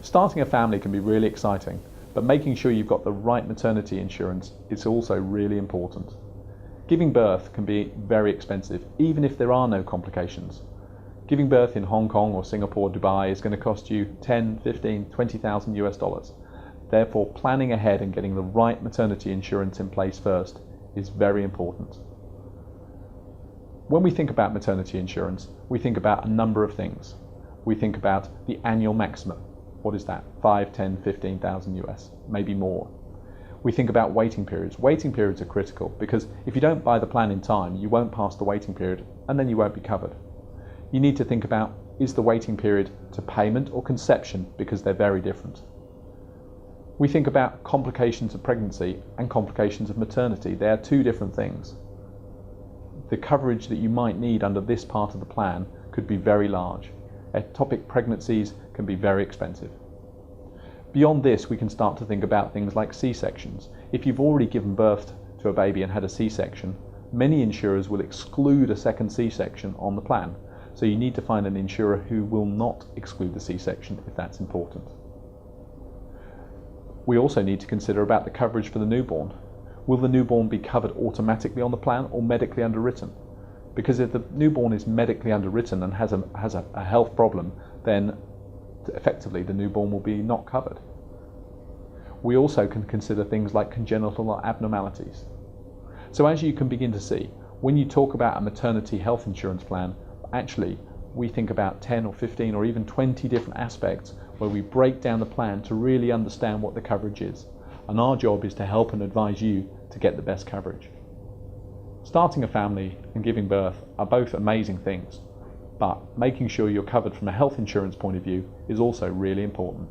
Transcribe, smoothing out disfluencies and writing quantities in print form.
Starting a family can be really exciting, but making sure you've got the right maternity insurance is also really important. Giving birth can be very expensive, even if there are no complications. Giving birth in Hong Kong or Singapore, Dubai is going to cost you 10, 15, 20,000 US dollars. Therefore, planning ahead and getting the right maternity insurance in place first is very important. When we think about maternity insurance, we think about a number of things. We think about the annual maximum. What is that? 5, 10, 15,000 US, maybe more. We think about waiting periods. Waiting periods are critical because if you don't buy the plan in time, you won't pass the waiting period and then you won't be covered. You need to think about, is the waiting period to payment or conception, because they're very different. We think about complications of pregnancy and complications of maternity. They are two different things. The coverage that you might need under this part of the plan could be very large. Ectopic pregnancies can be very expensive. Beyond this, we can start to think about things like C-sections. If you've already given birth to a baby and had a C-section, many insurers will exclude a second C-section on the plan. So you need to find an insurer who will not exclude the C-section if that's important. We also need to consider about the coverage for the newborn. Will the newborn be covered automatically on the plan or medically underwritten? Because if the newborn is medically underwritten and has a health problem, then effectively the newborn will be not covered. We also can consider things like congenital abnormalities. So as you can begin to see, when you talk about a maternity health insurance plan, actually we think about 10 or 15 or even 20 different aspects where we break down the plan to really understand what the coverage is. And our job is to help and advise you to get the best coverage. Starting a family and giving birth are both amazing things, but making sure you're covered from a health insurance point of view is also really important.